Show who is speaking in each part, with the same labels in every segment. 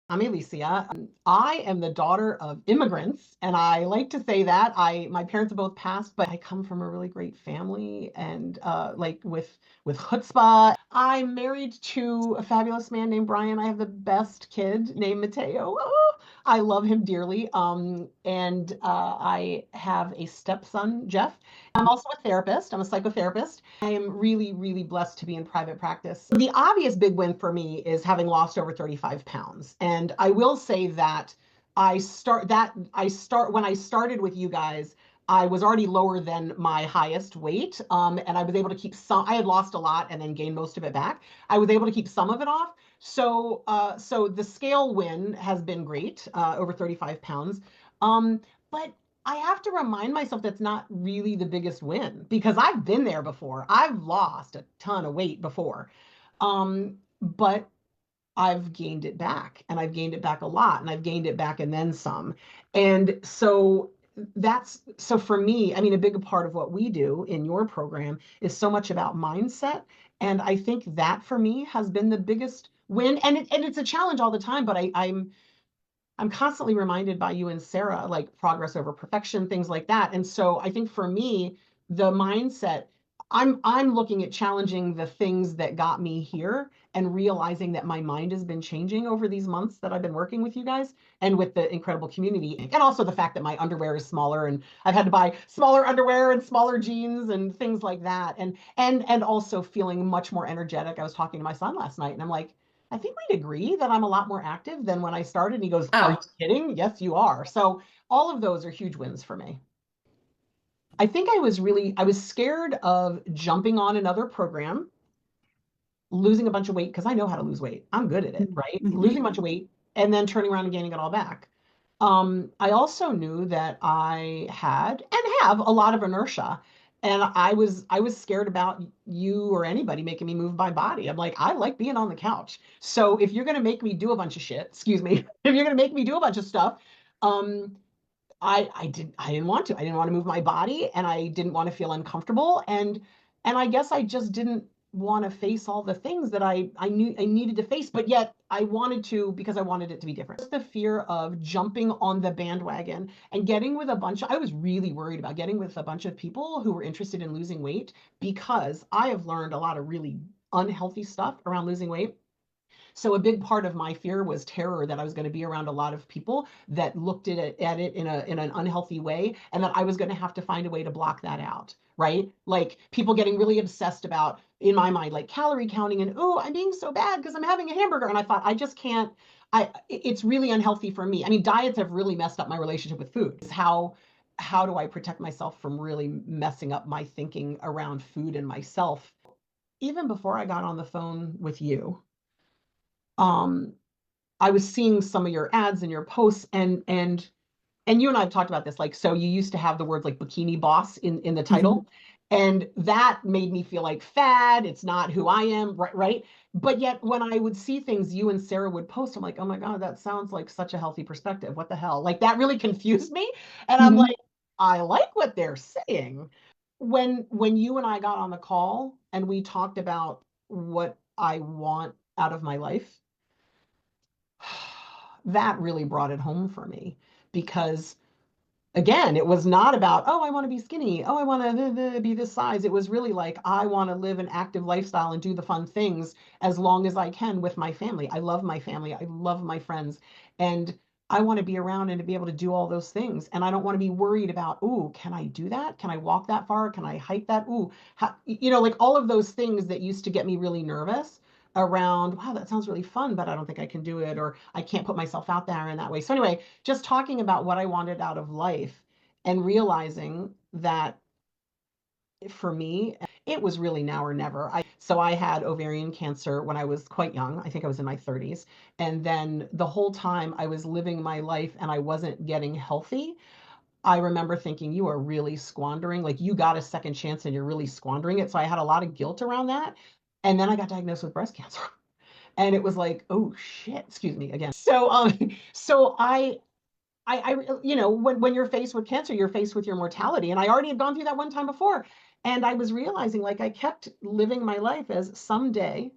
Speaker 1: I'm Elysia. I am the daughter of immigrants, and I like to say that my parents are both passed, but I come from a really great family, and like with chutzpah. I'm married to a fabulous man named Brian. I have the best kid named Mateo. Oh, I love him dearly. And I have a stepson, Jeff. I'm also a therapist. I'm a psychotherapist. I am really, really blessed to be in private practice. The obvious big win for me is having lost over 35 pounds. And I will say that when I started with you guys, I was already lower than my highest weight. And I was able to keep some, I had lost a lot and then gained most of it back. I was able to keep some of it off. So the scale win has been great, over 35 pounds. But I have to remind myself that's not really the biggest win because I've been there before. I've lost a ton of weight before. But I've gained it back and I've gained it back a lot and I've gained it back and then some. And so for me, I mean, a big part of what we do in your program is so much about mindset. And I think that for me has been the biggest win. And it's a challenge all the time, but I'm constantly reminded by you and Sarah, like progress over perfection, things like that. And so I think for me, the mindset, I'm looking at challenging the things that got me here and realizing that my mind has been changing over these months that I've been working with you guys and with the incredible community. And also the fact that my underwear is smaller and I've had to buy smaller underwear and smaller jeans and things like that. And also feeling much more energetic. I was talking to my son last night and I'm like, I think we'd agree that I'm a lot more active than when I started. And he goes, Are you
Speaker 2: Oh,
Speaker 1: kidding? Yes, you are. So all of those are huge wins for me. I think I was scared of jumping on another program, losing a bunch of weight because I know how to lose weight. I'm good at it, right? Losing a bunch of weight and then turning around and gaining it all back. I also knew that I had and have a lot of inertia. And I was scared about you or anybody making me move my body. I'm like, I like being on the couch. So if you're gonna make me do a bunch of shit, excuse me, if you're gonna make me do a bunch of stuff, um, I didn't want to. I didn't want to move my body and I didn't want to feel uncomfortable. And I guess I just didn't want to face all the things that I knew I needed to face, but yet I wanted to because I wanted it to be different. Just the fear of jumping on the bandwagon and getting with a bunch of, I was really worried about getting with a bunch of people who were interested in losing weight because I have learned a lot of really unhealthy stuff around losing weight. So a big part of my fear was terror that I was going to be around a lot of people that looked at it in an unhealthy way, and that I was going to have to find a way to block that out. Right? Like people getting really obsessed about, in my mind, like calorie counting and, oh, I'm being so bad because I'm having a hamburger. And I thought, I just can't, it's really unhealthy for me. I mean, diets have really messed up my relationship with food. How do I protect myself from really messing up my thinking around food and myself? Even before I got on the phone with you, um, I was seeing some of your ads and your posts and you and I have talked about this. Like, so you used to have the words like bikini boss in the title, and that made me feel like fad. It's not who I am, right? Right. But yet, when I would see things you and Sarah would post, I'm like, oh my God, that sounds like such a healthy perspective. What the hell? Like that really confused me. And I'm like, I like what they're saying. When you and I got on the call and we talked about what I want out of my life, that really brought it home for me because again, it was not about, oh, I want to be skinny. Oh, I want to be this size. It was really like, I want to live an active lifestyle and do the fun things as long as I can with my family. I love my family. I love my friends. And I want to be around and to be able to do all those things. And I don't want to be worried about, oh, can I do that? Can I walk that far? Can I hike that? Ooh, like all of those things that used to get me really nervous around, wow, that sounds really fun, but I don't think I can do it, or I can't put myself out there in that way. So anyway, just talking about what I wanted out of life and realizing that for me, it was really now or never. I had ovarian cancer when I was quite young. I think I was in my 30s. And then the whole time I was living my life and I wasn't getting healthy, I remember thinking, you are really squandering, like you got a second chance and you're really squandering it. So I had a lot of guilt around that. And then I got diagnosed with breast cancer. And it was like, oh shit, excuse me again. So when you're faced with cancer, you're faced with your mortality. And I already had gone through that one time before. And I was realizing like I kept living my life as someday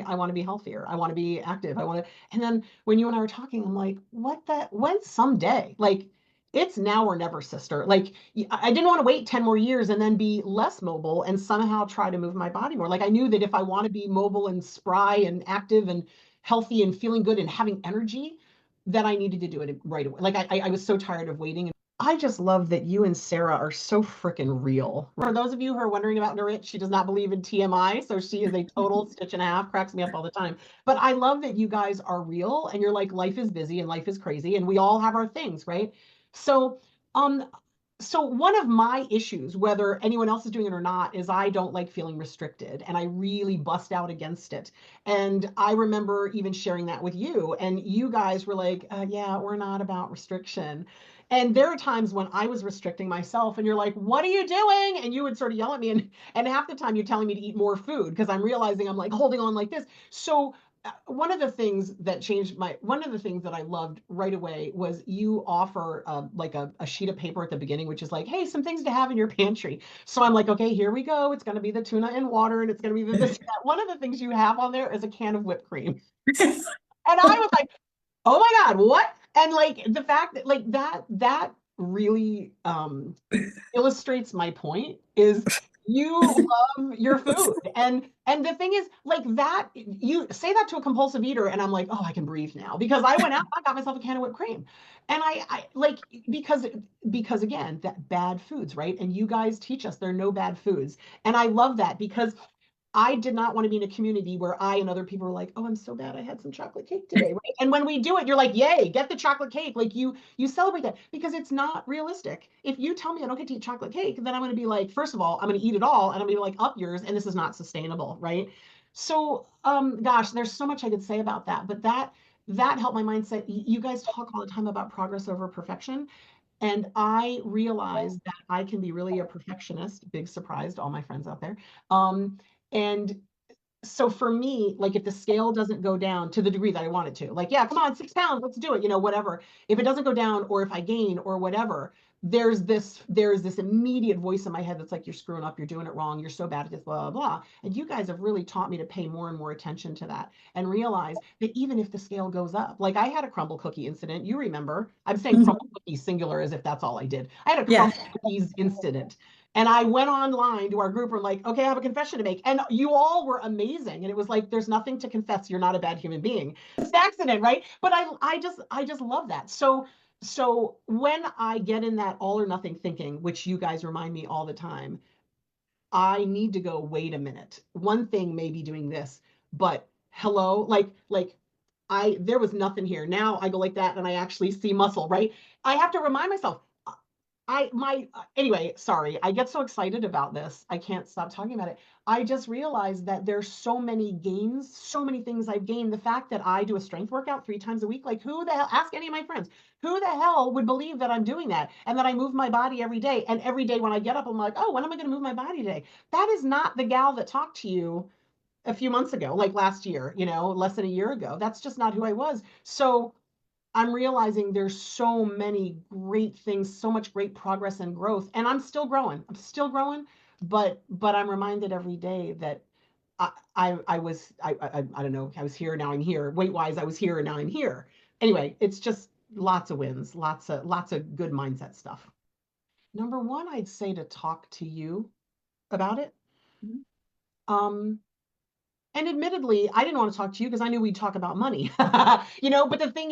Speaker 1: I want to be healthier. I want to be active. I want to, and then when you and I were talking, I'm like, when someday? Like it's now or never, sister. Like I didn't want to wait 10 more years and then be less mobile and somehow try to move my body more. Like I knew that if I want to be mobile and spry and active and healthy and feeling good and having energy, that I needed to do it right away. Like I was so tired of waiting. I just love that you and Sarah are so freaking real. For those of you who are wondering about Norit, she does not believe in TMI, so she is a total stitch and a half, cracks me up all the time. But I love that you guys are real and you're like, life is busy and life is crazy and we all have our things, right? So, um, so one of my issues, whether anyone else is doing it or not, is I don't like feeling restricted and I really bust out against it. And I remember even sharing that with you, and you guys were like, yeah, we're not about restriction. And there are times when I was restricting myself, and you're like, what are you doing? And you would sort of yell at me. And half the time you're telling me to eat more food because I'm realizing I'm like holding on like this. So one of the things that changed one of the things that I loved right away was you offer like a sheet of paper at the beginning, which is like, hey, some things to have in your pantry. So I'm like, okay, here we go. It's going to be the tuna and water, and it's going to be this. That. One of the things you have on there is a can of whipped cream. And I was like, oh my God, what? And like the fact that like that really illustrates my point is you love your food. And the thing is like that you say that to a compulsive eater and I'm like, oh, I can breathe now because I went out, I got myself a can of whipped cream. And I like because again, that bad foods, right? And you guys teach us there are no bad foods. And I love that because I did not want to be in a community where I and other people were like, "Oh, I'm so bad. I had some chocolate cake today." Right? And when we do it, you're like, "Yay, get the chocolate cake." Like you celebrate that because it's not realistic. If you tell me I don't get to eat chocolate cake, then I'm going to be like, first of all, I'm going to eat it all and I'm going to be like, "Up yours," and this is not sustainable, right? So, gosh, there's so much I could say about that, but that helped my mindset. You guys talk all the time about progress over perfection. And I realized that I can be really a perfectionist, big surprise to all my friends out there. And so for me, like if the scale doesn't go down to the degree that I want it to, like, yeah, come on, 6 pounds, let's do it, whatever. If it doesn't go down or if I gain or whatever, there's this immediate voice in my head that's like, you're screwing up, you're doing it wrong, you're so bad at this, blah, blah, blah. And you guys have really taught me to pay more and more attention to that and realize that even if the scale goes up, like I had a crumble cookie incident, you remember, I'm saying crumble cookies singular as if that's all I did. I had a
Speaker 2: Yeah.
Speaker 1: crumble cookies incident. And I went online to our group and like, okay, I have a confession to make. And you all were amazing. And it was like, there's nothing to confess. You're not a bad human being. It's an accident, right? But I just love that. So when I get in that all or nothing thinking, which you guys remind me all the time, I need to go, wait a minute. One thing may be doing this, but hello, like there was nothing here. Now I go like that and I actually see muscle, right? I have to remind myself, anyway, sorry. I get so excited about this. I can't stop talking about it. I just realized that there's so many gains, so many things I've gained. The fact that I do a strength workout 3 times a week, like who the hell, ask any of my friends, who the hell would believe that I'm doing that and that I move my body every day? And every day when I get up, I'm like, oh, when am I going to move my body today? That is not the gal that talked to you a few months ago, like last year, less than a year ago. That's just not who I was. So I'm realizing there's so many great things, so much great progress and growth, and I'm still growing. I'm still growing, but I'm reminded every day that I don't know, I was here, now I'm here. Weight wise, I was here and now I'm here. Anyway, it's just lots of wins, lots of good mindset stuff. Number one, I'd say to talk to you about it. Um, And admittedly, I didn't want to talk to you because I knew we'd talk about money. But the thing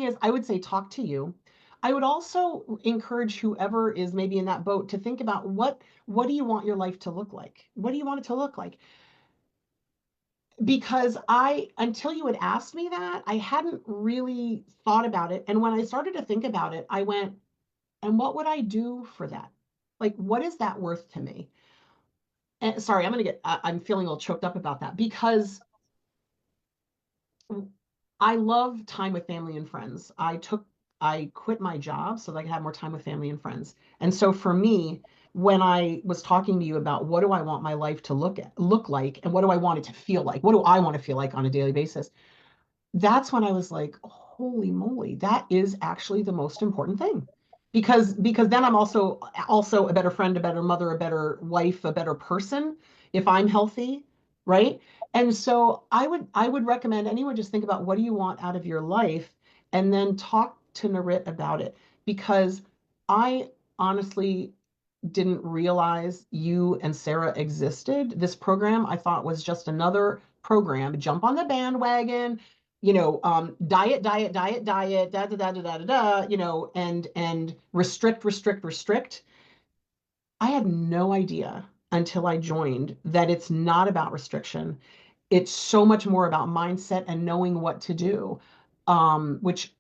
Speaker 1: is, I would say talk to you. I would also encourage whoever is maybe in that boat to think about what do you want your life to look like? What do you want it to look like? Because until you had asked me that, I hadn't really thought about it. And when I started to think about it, I went, and what would I do for that? Like, what is that worth to me? And sorry, I'm feeling all choked up about that because I love time with family and friends. I quit my job so that I could have more time with family and friends. And so for me, when I was talking to you about what do I want my life to look like and what do I want it to feel like? What do I want to feel like on a daily basis? That's when I was like, holy moly, that is actually the most important thing. because then I'm also a better friend, a better mother, a better wife, a better person if I'm healthy, right? And so I would recommend anyone just think about what do you want out of your life and then talk to Narit about it because I honestly didn't realize you and Sarah existed. This program I thought was just another program. Jump on the bandwagon, diet, diet, diet, diet, da da da da da da da, and restrict, restrict, restrict. I had no idea until I joined that it's not about restriction. It's so much more about mindset and knowing what to do, which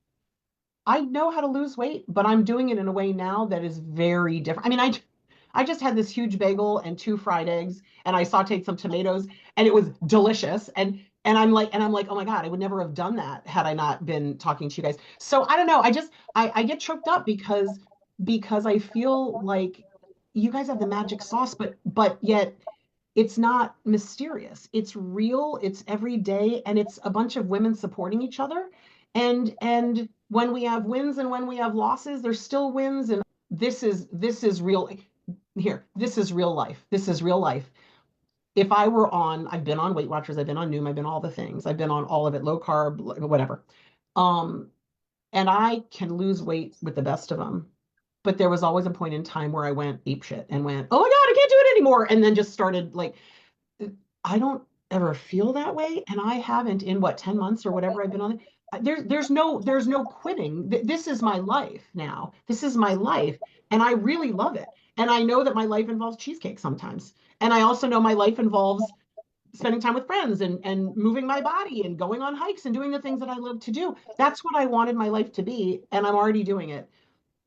Speaker 1: I know how to lose weight, but I'm doing it in a way now that is very different. I mean, I just had this huge bagel and two fried eggs, and I sauteed some tomatoes, and it was delicious. And I'm like, oh my God, I would never have done that had I not been talking to you guys. So I don't know. I get choked up because I feel like you guys have the magic sauce, but yet it's not mysterious. It's real, it's every day, and it's a bunch of women supporting each other. And when we have wins and when we have losses, there's still wins. And this is real. Here, this is real life. This is real life. If I were on, I've been on Weight Watchers, I've been on Noom, I've been all the things, I've been on all of it, low carb, whatever. Um, and I can lose weight with the best of them. But there was always a point in time where I went ape shit and went, oh my God, I can't do it anymore. And then just started like I don't ever feel that way, and I haven't in what 10 months or whatever I've been on. There's no quitting. This is my life now. This is my life, and I really love it. And I know that my life involves cheesecake sometimes, and I also know my life involves spending time with friends and moving my body and going on hikes and doing the things that I love to do. That's what I wanted my life to be, and I'm already doing it.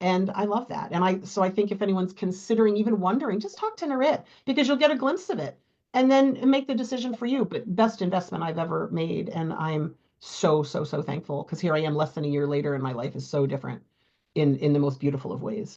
Speaker 1: And I love that. So I think if anyone's considering, even wondering, just talk to Narit because you'll get a glimpse of it and then make the decision for you. But best investment I've ever made. And I'm so, so, so thankful because here I am less than a year later and my life is so different in the most beautiful of ways.